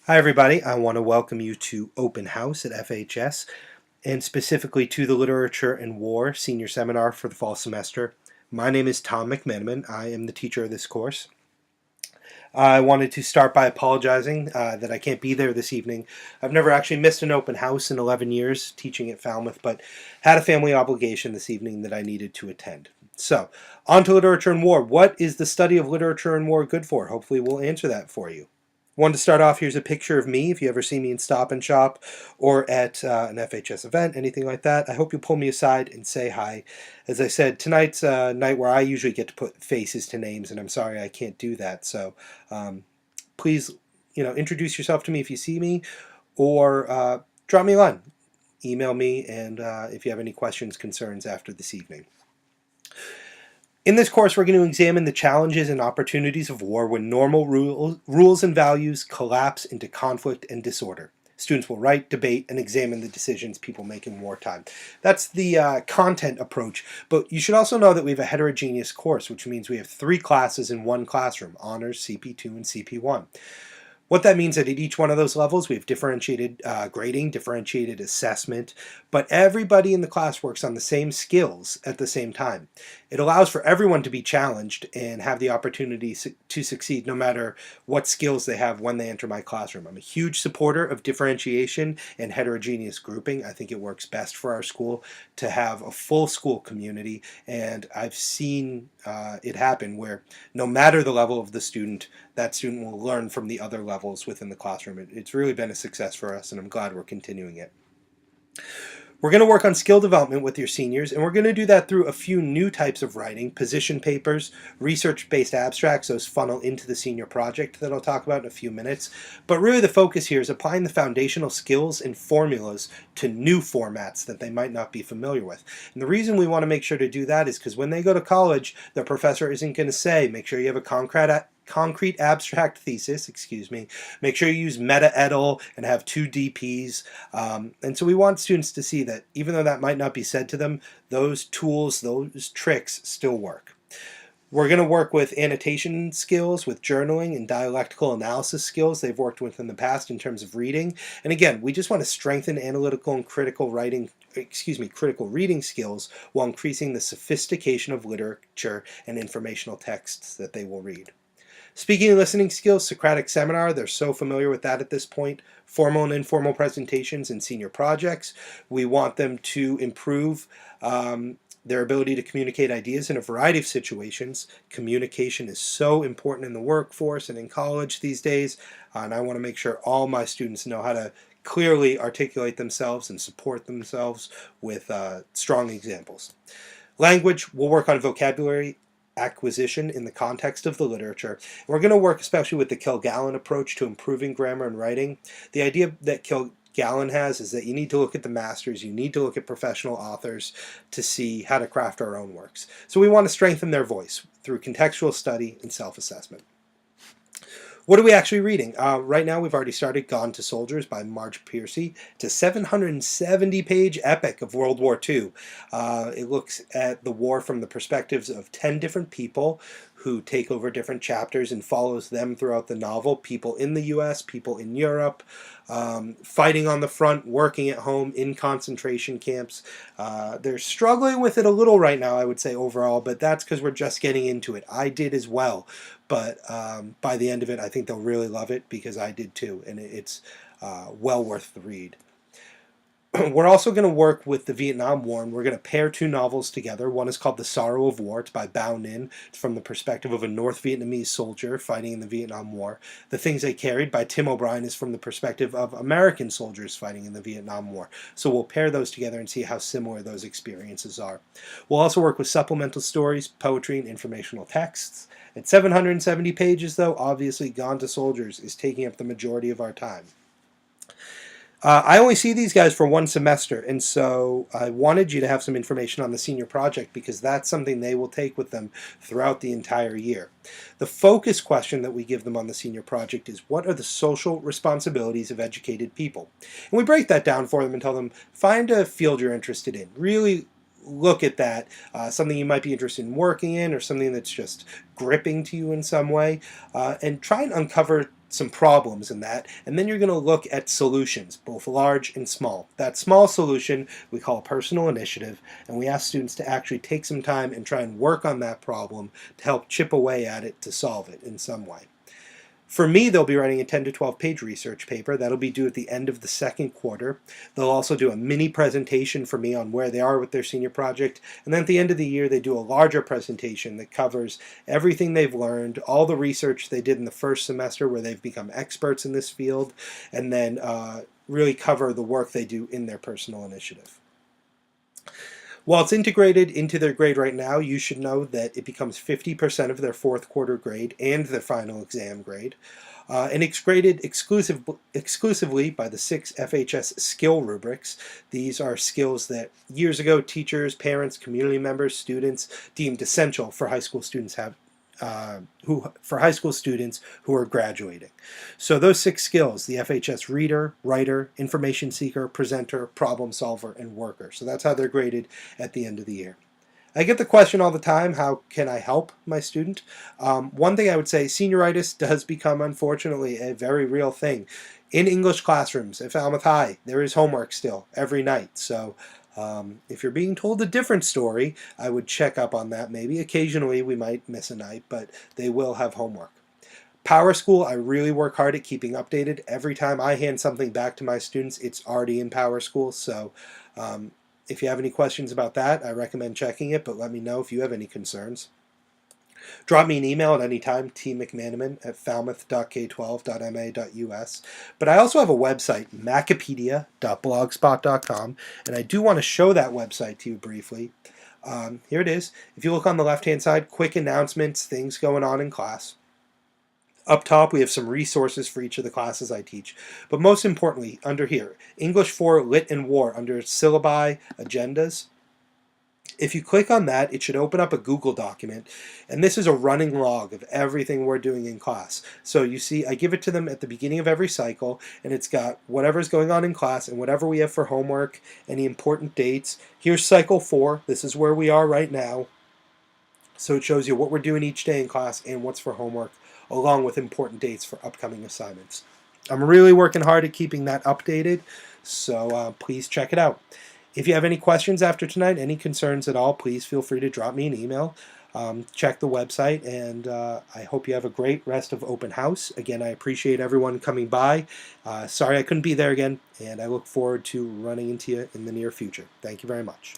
Hi, everybody. I want to welcome you to Open House at FHS and specifically to the Literature and War Senior Seminar for the fall semester. My name is Tom McMenamin. I am the teacher of this course. I wanted to start by apologizing that I can't be there this evening. I've never actually missed an open house in 11 years teaching at Falmouth, but had a family obligation this evening that I needed to attend. So, on to Literature and War. What is the study of literature and war good for? Hopefully, we'll answer that for you. Wanted to start off, here's a picture of me if you ever see me in Stop and Shop or at an FHS event, anything like that. I hope you pull me aside and say hi. As I said, tonight's a night where I usually get to put faces to names, and I'm sorry I can't do that. So please, introduce yourself to me if you see me, or drop me a line. Email me, and if you have any questions, concerns after this evening. In this course, we're going to examine the challenges and opportunities of war when normal rules and values collapse into conflict and disorder. Students will write, debate, and examine the decisions people make in wartime. That's the content approach, but you should also know that we have a heterogeneous course, which means we have 3 classes in one classroom, Honors, CP2, and CP1. What that means is that at each one of those levels, we have differentiated grading, differentiated assessment, but everybody in the class works on the same skills at the same time. It allows for everyone to be challenged and have the opportunity to succeed no matter what skills they have when they enter my classroom. I'm a huge supporter of differentiation and heterogeneous grouping. I think it works best for our school to have a full school community, and I've seen it happen where no matter the level of the student, that student will learn from the other levels within the classroom. It's really been a success for us, and I'm glad we're continuing it. We're going to work on skill development with your seniors, and we're going to do that through a few new types of writing, position papers, research-based abstracts, those funnel into the senior project that I'll talk about in a few minutes. But really the focus here is applying the foundational skills and formulas to new formats that they might not be familiar with. And the reason we want to make sure to do that is because when they go to college, the professor isn't going to say, make sure you have a concrete abstract thesis, make sure you use meta-edit and have 2 DPs. And so we want students to see that even though that might not be said to them, those tools, those tricks still work. We're going to work with annotation skills, with journaling and dialectical analysis skills they've worked with in the past in terms of reading. And again, we just want to strengthen analytical and critical reading skills while increasing the sophistication of literature and informational texts that they will read. Speaking and listening skills, Socratic seminar, they're so familiar with that at this point. Formal and informal presentations and senior projects. We want them to improve their ability to communicate ideas in a variety of situations. Communication is so important in the workforce and in college these days, and I want to make sure all my students know how to clearly articulate themselves and support themselves with strong examples. Language, we'll work on vocabulary acquisition in the context of the literature. We're going to work especially with the Kilgallen approach to improving grammar and writing. The idea that Kilgallen has is that you need to look at the masters, you need to look at professional authors to see how to craft our own works. So we want to strengthen their voice through contextual study and self-assessment. What are we actually reading? Right now we've already started Gone to Soldiers by Marge Piercy. It's a 770-page epic of World War II. It looks at the war from the perspectives of 10 different people who take over different chapters and follows them throughout the novel. People in the U.S., people in Europe, fighting on the front, working at home, in concentration camps. They're struggling with it a little right now, I would say, overall, but that's because we're just getting into it. I did as well. But by the end of it, I think they'll really love it because I did too, and it's well worth the read. We're also going to work with the Vietnam War, and we're going to pair 2 novels together. One is called The Sorrow of War. It's by Bao Ninh. It's from the perspective of a North Vietnamese soldier fighting in the Vietnam War. The Things They Carried by Tim O'Brien is from the perspective of American soldiers fighting in the Vietnam War. So we'll pair those together and see how similar those experiences are. We'll also work with supplemental stories, poetry, and informational texts. At 770 pages, though, obviously Gone to Soldiers is taking up the majority of our time. I only see these guys for 1 semester, and so I wanted you to have some information on the senior project because that's something they will take with them throughout the entire year. The focus question that we give them on the senior project is, what are the social responsibilities of educated people? And we break that down for them and tell them, find a field you're interested in. Really look at that, something you might be interested in working in or something that's just gripping to you in some way, and try and uncover some problems in that, and then you're going to look at solutions, both large and small. That small solution we call personal initiative, and we ask students to actually take some time and try and work on that problem to help chip away at it to solve it in some way. For me, they'll be writing a 10 to 12 page research paper. That'll be due at the end of the second quarter. They'll also do a mini presentation for me on where they are with their senior project. And then at the end of the year, they do a larger presentation that covers everything they've learned, all the research they did in the first semester where they've become experts in this field, and then really cover the work they do in their personal initiative. While it's integrated into their grade right now, you should know that it becomes 50% of their fourth quarter grade and their final exam grade. And it's graded exclusively by the 6 FHS skill rubrics. These are skills that years ago teachers, parents, community members, students deemed essential for high school students who are graduating. So those 6 skills, the FHS reader, writer, information seeker, presenter, problem solver, and worker. So that's how they're graded at the end of the year. I get the question all the time, how can I help my student? One thing I would say, senioritis does become, unfortunately, a very real thing. In English classrooms at Falmouth High, there is homework still every night. So if you're being told a different story, I would check up on that maybe. Occasionally we might miss a night, but they will have homework. Power School, I really work hard at keeping updated. Every time I hand something back to my students, it's already in Power School. So if you have any questions about that, I recommend checking it, but let me know if you have any concerns. Drop me an email at any time, tmcmanaman@falmouth.k12.ma.us. But I also have a website, macapedia.blogspot.com, and I do want to show that website to you briefly. Here it is. If you look on the left-hand side, quick announcements, things going on in class. Up top, we have some resources for each of the classes I teach. But most importantly, under here, English 4 Lit and War, under Syllabi Agendas. If you click on that, it should open up a Google document, and this is a running log of everything we're doing in class. So you see, I give it to them at the beginning of every cycle, and it's got whatever's going on in class and whatever we have for homework, any important dates. Here's cycle 4. This is where we are right now. So it shows you what we're doing each day in class and what's for homework, along with important dates for upcoming assignments. I'm really working hard at keeping that updated, so please check it out. If you have any questions after tonight, any concerns at all, please feel free to drop me an email. Check the website, and I hope you have a great rest of open house. Again, I appreciate everyone coming by. Sorry I couldn't be there again, and I look forward to running into you in the near future. Thank you very much.